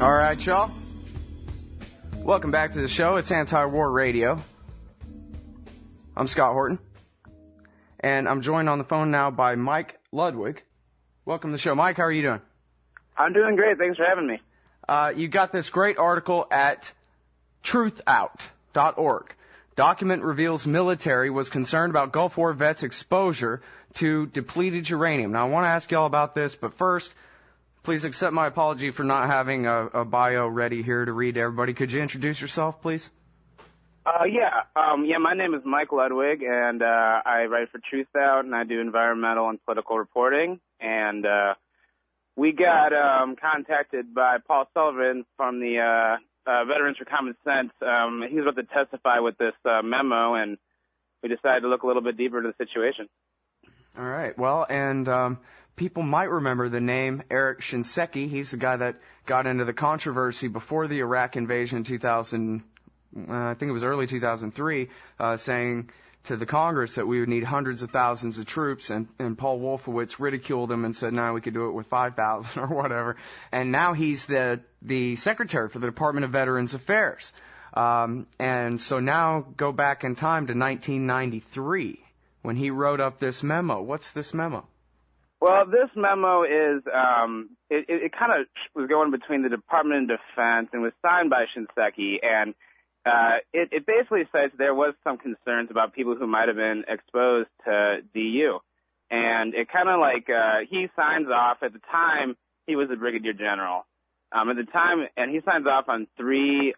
All right, y'all. Welcome back to the show. It's Anti-War Radio. I'm Scott Horton. And I'm joined on the phone now by Mike Ludwig. Welcome to the show. Mike, how are you doing? I'm doing great. Thanks for having me. You got this great article at Truthout.org. Document reveals military was concerned about Gulf War vets' exposure to depleted uranium. Now, I want to ask you all about this, but first, please accept my apology for not having a bio ready here to read to everybody. Could you introduce yourself, please? My name is Mike Ludwig, and I write for Truthout, and I do environmental and political reporting. And we got contacted by Paul Sullivan from the Veterans for Common Sense. He was about to testify with this memo, and we decided to look a little bit deeper into the situation. All right. Well, and people might remember the name Eric Shinseki. He's the guy that got into the controversy before the Iraq invasion in 2000, I think it was early 2003, saying to the Congress that we would need hundreds of thousands of troops, and Paul Wolfowitz ridiculed him and said, no, we could do it with 5,000 or whatever. And now he's the secretary for the Department of Veterans Affairs. And so now go back in time to 1993 when he wrote up this memo. What's this memo? Well, this memo is, it kind of was going between the Department of Defense and was signed by Shinseki, and it basically says there was some concerns about people who might have been exposed to DU. And it kind of like, he signs off, at the time, he was a brigadier general. At the time, and he signs off on three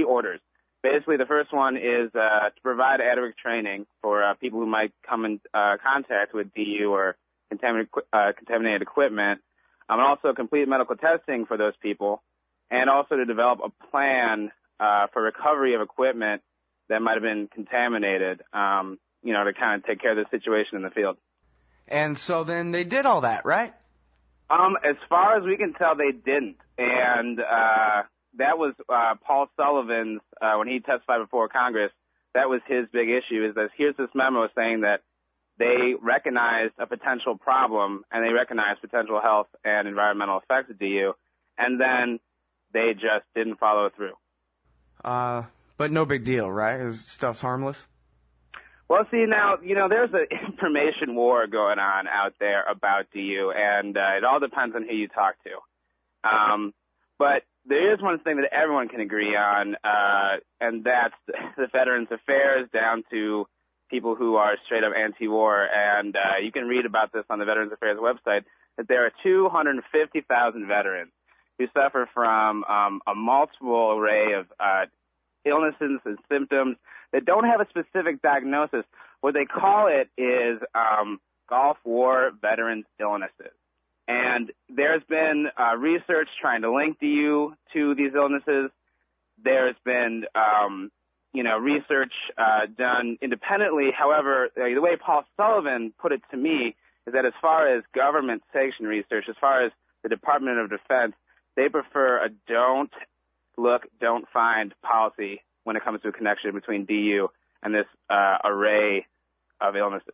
orders. Basically, the first one is to provide adequate training for people who might come in contact with DU or contaminated equipment, and also complete medical testing for those people, and also to develop a plan for recovery of equipment that might have been contaminated, to kind of take care of the situation in the field. And so then they did all that, right? As far as we can tell, they didn't. And that was Paul Sullivan's, when he testified before Congress, that was his big issue, is that here's this memo saying that they recognized a potential problem and they recognized potential health and environmental effects of DU, and then they just didn't follow through. But no big deal, right? This stuff's harmless? Well, see, now, there's an information war going on out there about DU, and it all depends on who you talk to. But there is one thing that everyone can agree on, and that's the Veterans Affairs down to people who are straight up anti-war. And you can read about this on the Veterans Affairs website, that there are 250,000 veterans who suffer from a multiple array of illnesses and symptoms that don't have a specific diagnosis. What they call it is Gulf War veterans illnesses. And there's been research trying to link DU to these illnesses. There's been, research done independently. However, the way Paul Sullivan put it to me is that as far as government-sanctioned research, as far as the Department of Defense, they prefer a don't look, don't find policy when it comes to a connection between DU and this array of illnesses.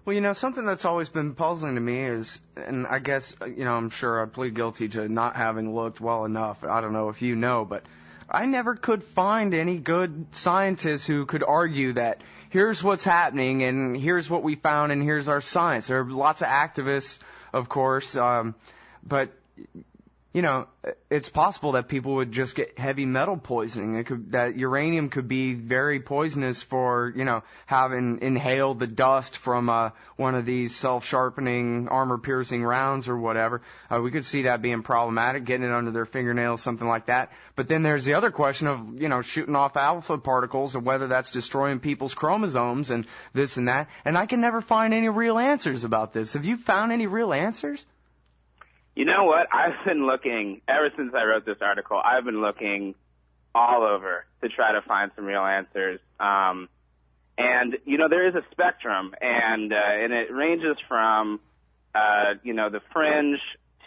Well, something that's always been puzzling to me is, and I guess, I'm sure I plead guilty to not having looked well enough. I don't know if you know, but I never could find any good scientists who could argue that here's what's happening and here's what we found and here's our science. There are lots of activists, of course, but it's possible that people would just get heavy metal poisoning. That uranium could be very poisonous for, having inhaled the dust from one of these self-sharpening, armor-piercing rounds or whatever. We could see that being problematic, getting it under their fingernails, something like that. But then there's the other question of, shooting off alpha particles and whether that's destroying people's chromosomes and this and that. And I can never find any real answers about this. Have you found any real answers? You know what? I've been looking, ever since I wrote this article, I've been looking all over to try to find some real answers. And, there is a spectrum, and it ranges from, the fringe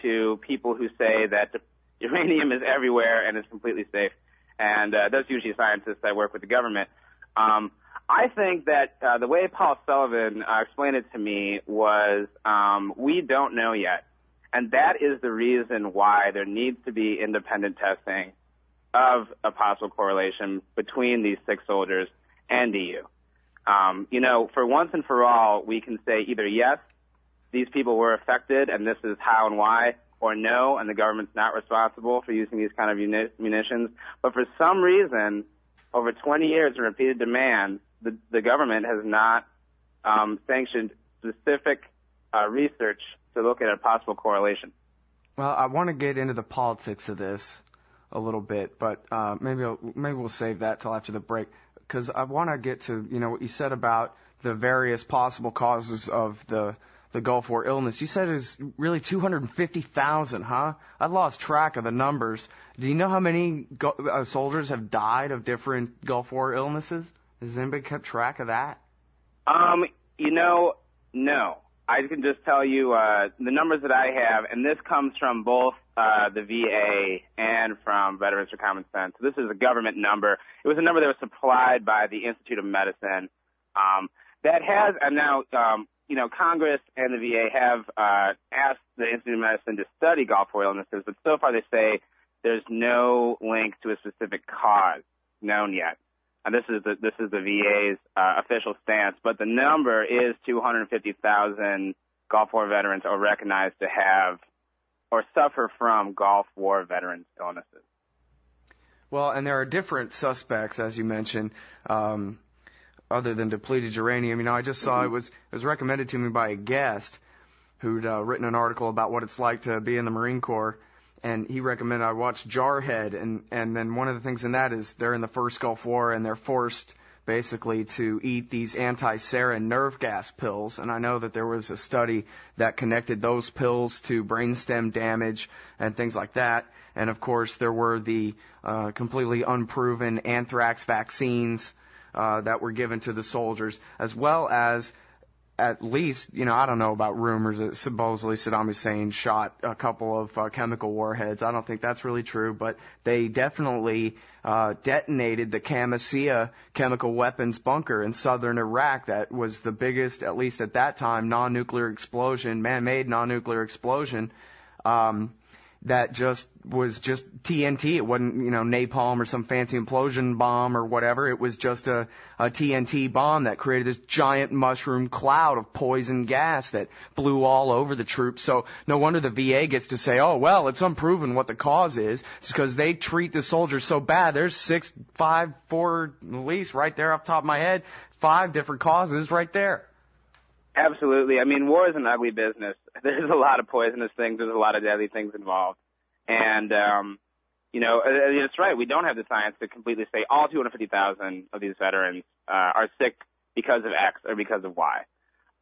to people who say that uranium is everywhere and is completely safe. And those usually scientists that work with the government. I think that the way Paul Sullivan explained it to me was we don't know yet. And that is the reason why there needs to be independent testing of a possible correlation between these 6 soldiers and EU. For once and for all, we can say either yes, these people were affected and this is how and why, or no, and the government's not responsible for using these kind of munitions. But for some reason, over 20 years of repeated demands, the government has not sanctioned specific research to look at a possible correlation. Well, I want to get into the politics of this a little bit, but maybe we'll save that till after the break, because I want to get to what you said about the various possible causes of the Gulf War illness. You said it was really 250,000, huh? I lost track of the numbers. Do you know how many soldiers have died of different Gulf War illnesses? Has anybody kept track of that? No. I can just tell you the numbers that I have, and this comes from both the VA and from Veterans for Common Sense. So this is a government number. It was a number that was supplied by the Institute of Medicine. That has, and now, Congress and the VA have asked the Institute of Medicine to study Gulf War illnesses, but so far they say there's no link to a specific cause known yet. And this is the VA's official stance, but the number is 250,000 Gulf War veterans are recognized to have or suffer from Gulf War veterans illnesses. Well, and there are different suspects, as you mentioned, other than depleted uranium. I just saw it was recommended to me by a guest who'd written an article about what it's like to be in the Marine Corps. And he recommended I watch Jarhead, and then one of the things in that is they're in the first Gulf War, and they're forced basically to eat these anti-sarin nerve gas pills. And I know that there was a study that connected those pills to brainstem damage and things like that. And, of course, there were the completely unproven anthrax vaccines that were given to the soldiers, as well as at least, I don't know about rumors that supposedly Saddam Hussein shot a couple of chemical warheads. I don't think that's really true, but they definitely detonated the Qamishiyah chemical weapons bunker in southern Iraq. That was the biggest, at least at that time, non-nuclear explosion, man-made non-nuclear explosion. That was just TNT. It wasn't, napalm or some fancy implosion bomb or whatever. It was just a TNT bomb that created this giant mushroom cloud of poison gas that blew all over the troops. So no wonder the VA gets to say, oh, well, it's unproven what the cause is. It's because they treat the soldiers so bad. There's 4 at least right there off the top of my head, 5 different causes right there. Absolutely. I mean, war is an ugly business. There's a lot of poisonous things. There's a lot of deadly things involved. And, it's right. We don't have the science to completely say all 250,000 of these veterans are sick because of X or because of Y.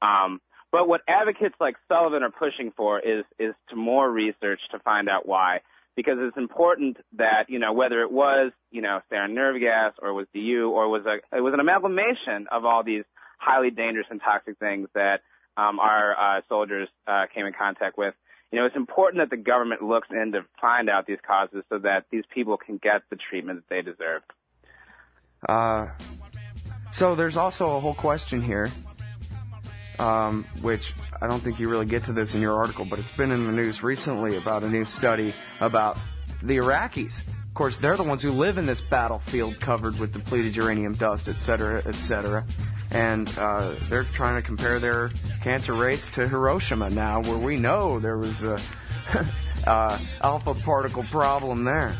But what advocates like Sullivan are pushing for is to more research to find out why. Because it's important that, whether it was, sarin nerve gas or it was DU or it was an amalgamation of all these highly dangerous and toxic things that our soldiers came in contact with. It's important that the government looks in to find out these causes so that these people can get the treatment that they deserve. So there's also a whole question here, which I don't think you really get to this in your article, but it's been in the news recently about a new study about the Iraqis. Of course, they're the ones who live in this battlefield covered with depleted uranium dust, et cetera, et cetera. And they're trying to compare their cancer rates to Hiroshima now, where we know there was a alpha particle problem there.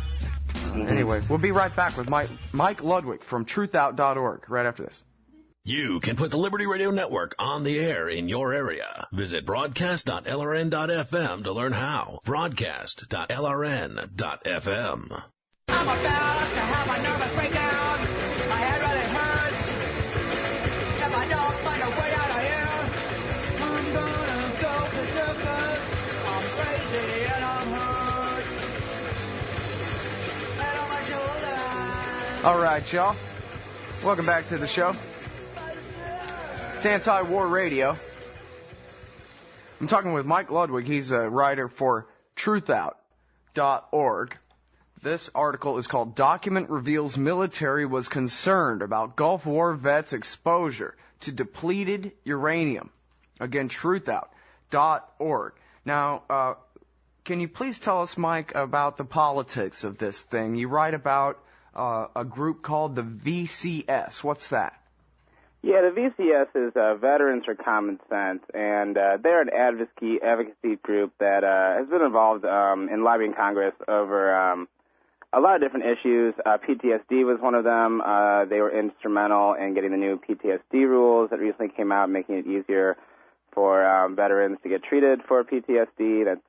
Anyway, we'll be right back with Mike Ludwig from Truthout.org right after this. You can put the Liberty Radio Network on the air in your area. Visit broadcast.lrn.fm to learn how. Broadcast.lrn.fm. I'm about to have a nervous breakdown. My head really hurts. If I don't find a way out of here, I'm gonna go berserk. I'm crazy and I'm hurt. Head on my shoulder. All right, y'all. Welcome back to the show. It's Anti-War Radio. I'm talking with Mike Ludwig. He's a writer for Truthout.org. This article is called Document Reveals Military Was Concerned About Gulf War Vets' Exposure to Depleted Uranium. Again, Truthout.org. Now, can you please tell us, Mike, about the politics of this thing? You write about a group called the VCS. What's that? Yeah, the VCS is Veterans for Common Sense, and they're an advocacy group that has been involved in lobbying Congress over a lot of different issues. PTSD was one of them. They were instrumental in getting the new PTSD rules that recently came out, making it easier for veterans to get treated for PTSD. That's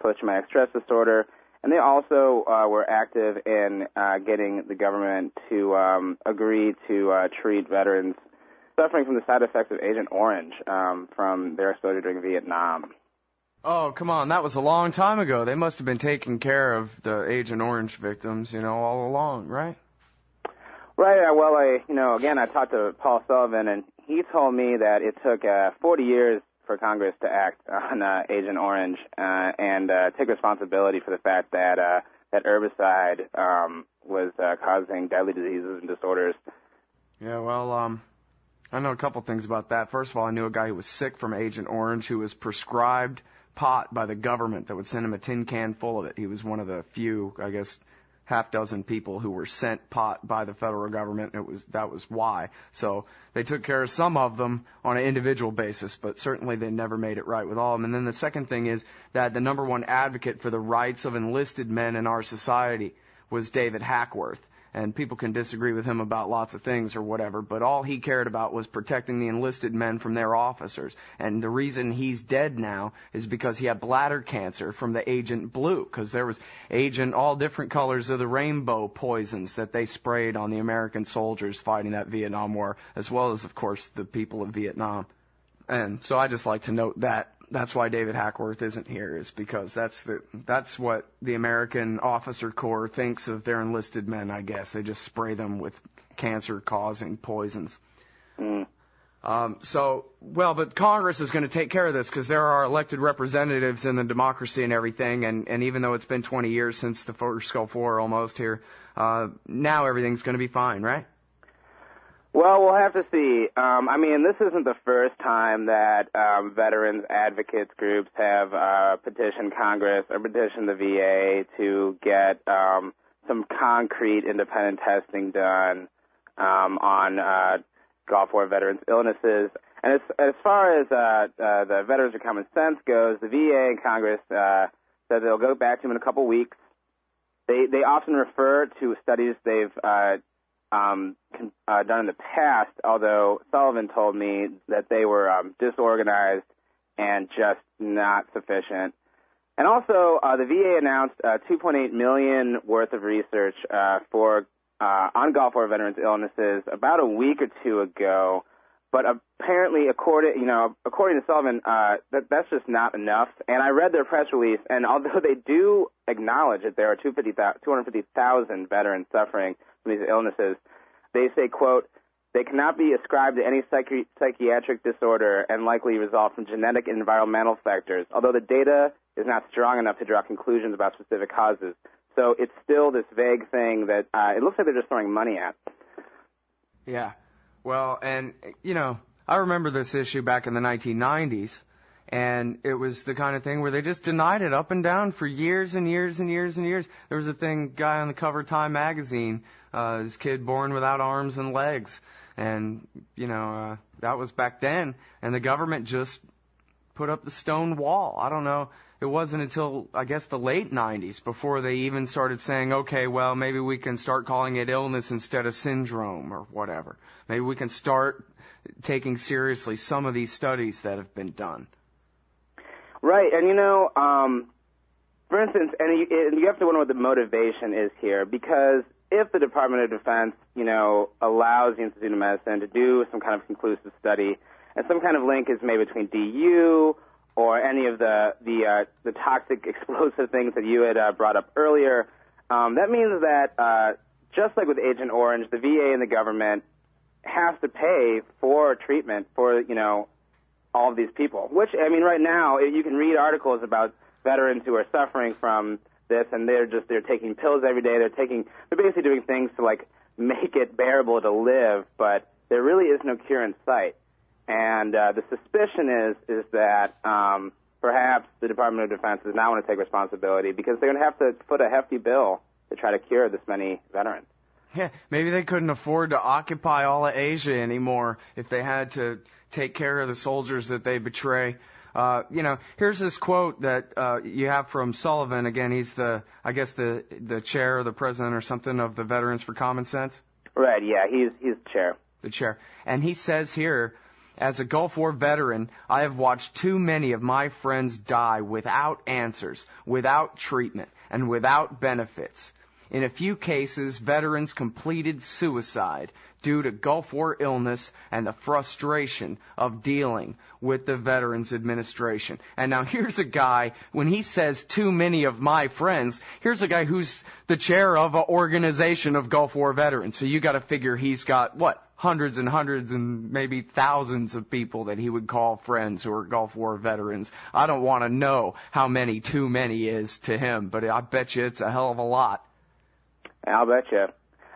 post-traumatic stress disorder. And they also were active in getting the government to agree to treat veterans suffering from the side effects of Agent Orange from their exposure during Vietnam. Oh, come on. That was a long time ago. They must have been taking care of the Agent Orange victims, all along, right? Right. Well, again, I talked to Paul Sullivan, and he told me that it took 40 years for Congress to act on Agent Orange and take responsibility for the fact that that herbicide was causing deadly diseases and disorders. Yeah, well, I know a couple things about that. First of all, I knew a guy who was sick from Agent Orange who was prescribed pot by the government that would send him a tin can full of it. He was one of the few, I guess, half dozen people who were sent pot by the federal government. That was why. So they took care of some of them on an individual basis, but certainly they never made it right with all of them. And then the second thing is that the number one advocate for the rights of enlisted men in our society was David Hackworth. And people can disagree with him about lots of things or whatever, but all he cared about was protecting the enlisted men from their officers. And the reason he's dead now is because he had bladder cancer from the Agent Blue, because there was all different colors of the rainbow poisons that they sprayed on the American soldiers fighting that Vietnam War, as well as, of course, the people of Vietnam. And so I just like to note that. That's why David Hackworth isn't here, is because that's what the American officer corps thinks of their enlisted men, I guess. They just spray them with cancer-causing poisons. Mm. But Congress is going to take care of this because there are elected representatives in the democracy and everything, and even though it's been 20 years since the first Gulf War almost here, now everything's going to be fine, right? Well, we'll have to see. This isn't the first time that veterans advocates groups have petitioned Congress or petitioned the VA to get some concrete independent testing done on Gulf War veterans' illnesses. And as far as the Veterans for Common Sense goes, the VA and Congress said they'll go back to them in a couple weeks. They often refer to studies they've done in the past, although Sullivan told me that they were disorganized and just not sufficient. And also, the VA announced $2.8 million worth of research on Gulf War veterans' illnesses about a week or two ago. But apparently, according to Sullivan, that's just not enough. And I read their press release, and although they do acknowledge that there are 250,000 veterans suffering from these illnesses, they say, quote, they cannot be ascribed to any psychiatric disorder and likely result from genetic and environmental factors, although the data is not strong enough to draw conclusions about specific causes. So it's still this vague thing that it looks like they're just throwing money at. Yeah. Well, and, I remember this issue back in the 1990s, and it was the kind of thing where they just denied it up and down for years and years and years and years. There was a guy on the cover of Time magazine, his kid born without arms and legs, and, that was back then, and the government just put up the stone wall. I don't know. It wasn't until, I guess, the late 90s before they even started saying, okay, well, maybe we can start calling it illness instead of syndrome or whatever. Maybe we can start taking seriously some of these studies that have been done. Right, and for instance, and you have to wonder what the motivation is here, because if the Department of Defense, allows the Institute of Medicine to do some kind of conclusive study, and some kind of link is made between DU or any of the toxic explosive things that you had brought up earlier, that means that just like with Agent Orange, the VA and the government has to pay for treatment for, all of these people. Which, I mean, right now, you can read articles about veterans who are suffering from this, and they're taking pills every day. They're basically doing things to, like, make it bearable to live, but there really is no cure in sight. And the suspicion is that perhaps the Department of Defense does not want to take responsibility because they're going to have to foot a hefty bill to try to cure this many veterans. Yeah, maybe they couldn't afford to occupy all of Asia anymore if they had to take care of the soldiers that they betray. Here's this quote that you have from Sullivan. Again, he's the chair or the president or something of the Veterans for Common Sense. Right, yeah, he's the chair. The chair. And he says here, as a Gulf War veteran, I have watched too many of my friends die without answers, without treatment, and without benefits. In a few cases, veterans completed suicide due to Gulf War illness and the frustration of dealing with the Veterans Administration. And now here's a guy, when he says too many of my friends, here's a guy who's the chair of an organization of Gulf War veterans. So you got to figure he's got, hundreds and hundreds and maybe thousands of people that he would call friends who are Gulf War veterans. I don't want to know how many too many is to him, but I bet you it's a hell of a lot. I'll bet you.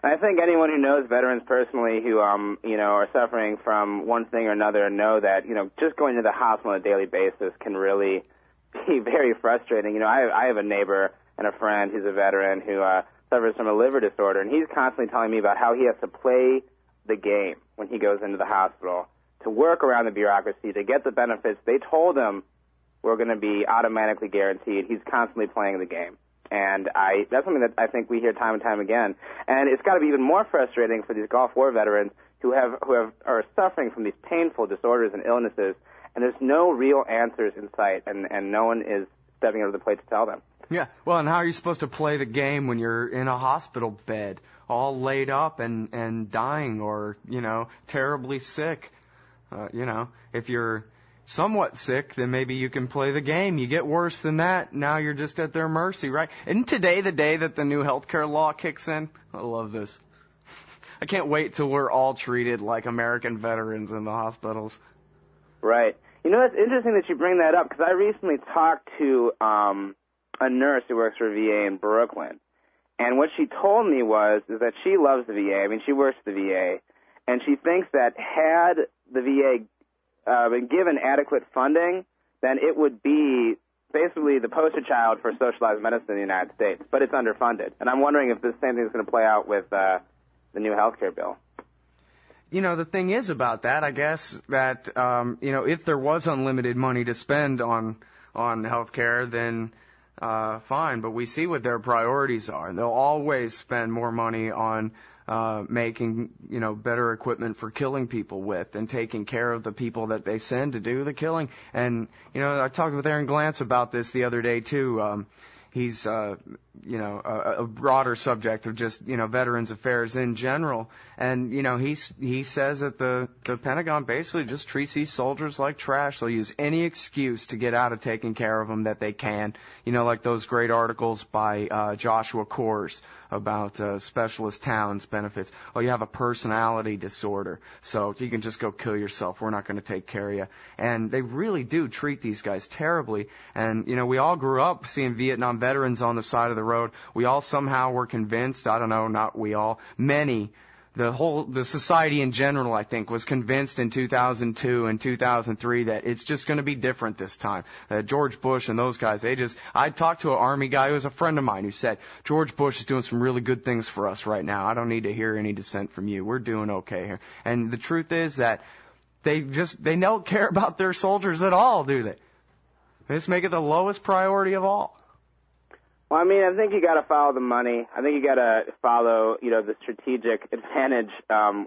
And I think anyone who knows veterans personally who, are suffering from one thing or another know that, just going to the hospital on a daily basis can really be very frustrating. I have a neighbor and a friend who's a veteran who suffers from a liver disorder, and he's constantly telling me about how he has to play the game when he goes into the hospital to work around the bureaucracy, to get the benefits they told him were going to be automatically guaranteed. He's constantly playing the game. And that's something that I think we hear time and time again. And it's got to be even more frustrating for these Gulf War veterans who are suffering from these painful disorders and illnesses, and there's no real answers in sight, and no one is stepping up to the plate to tell them. Yeah, well, and how are you supposed to play the game when you're in a hospital bed, all laid up and dying or, terribly sick? If you're somewhat sick, then maybe you can play the game. You get worse than that, now you're just at their mercy, right? Isn't today the day that the new healthcare law kicks in? I love this. I can't wait till we're all treated like American veterans in the hospitals. Right. It's interesting that you bring that up, because I recently talked to a nurse who works for VA in Brooklyn, and what she told me is that she loves the VA. I mean, she works for the VA, and she thinks that had the VA been given adequate funding, then it would be basically the poster child for socialized medicine in the United States, but it's underfunded. And I'm wondering if this same thing is going to play out with the new health care bill. The thing is about that, I guess, that, if there was unlimited money to spend on health care, then fine. But we see what their priorities are. They'll always spend more money on making, better equipment for killing people with and taking care of the people that they send to do the killing. And, I talked with Aaron Glantz about this the other day, too. He's, a broader subject of just, Veterans Affairs in general. And, he says that the Pentagon basically just treats these soldiers like trash. They'll use any excuse to get out of taking care of them that they can. Like those great articles by Joshua Coors about specialist towns benefits. Oh, you have a personality disorder, so you can just go kill yourself. We're not going to take care of you. And they really do treat these guys terribly. And, we all grew up seeing Vietnam veterans on the side of the road. We all somehow were convinced, I don't know, not we all, many, the society in general, I think, was convinced in 2002 and 2003 that it's just going to be different this time. George Bush and those guys, I talked to an Army guy who was a friend of mine who said, George Bush is doing some really good things for us right now. I don't need to hear any dissent from you. We're doing okay here. And the truth is that they don't care about their soldiers at all, do they? They just make it the lowest priority of all. Well, I mean, I think you got to follow the money. I think you got to follow, the strategic advantage,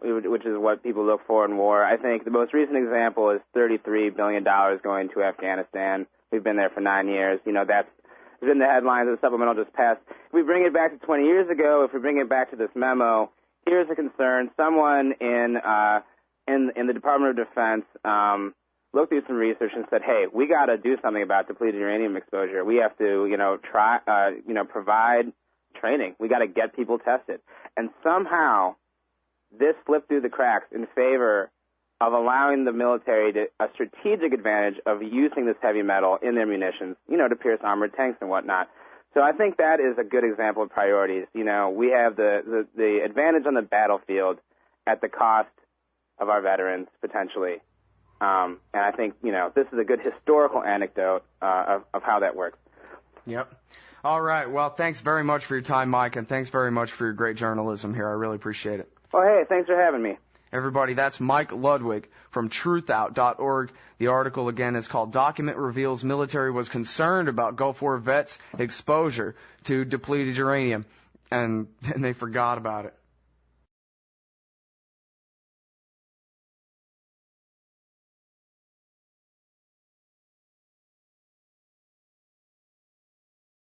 which is what people look for in war. I think the most recent example is $33 billion going to Afghanistan. We've been there for 9 years. That's been the headlines of the supplemental just passed. If we bring it back to 20 years ago, if we bring it back to this memo, here's a concern. Someone in the Department of Defense looked through some research and said, hey, we got to do something about depleted uranium exposure. We have to, provide training. We got to get people tested. And somehow this slipped through the cracks in favor of allowing the military a strategic advantage of using this heavy metal in their munitions, to pierce armored tanks and whatnot. So I think that is a good example of priorities. We have the advantage on the battlefield at the cost of our veterans, potentially. And I think, this is a good historical anecdote of how that works. Yep. All right. Well, thanks very much for your time, Mike, and thanks very much for your great journalism here. I really appreciate it. Well, hey, thanks for having me. Everybody, that's Mike Ludwig from Truthout.org. The article, again, is called Document Reveals Military Was Concerned About Gulf War Vets' Exposure to Depleted Uranium. And they forgot about it.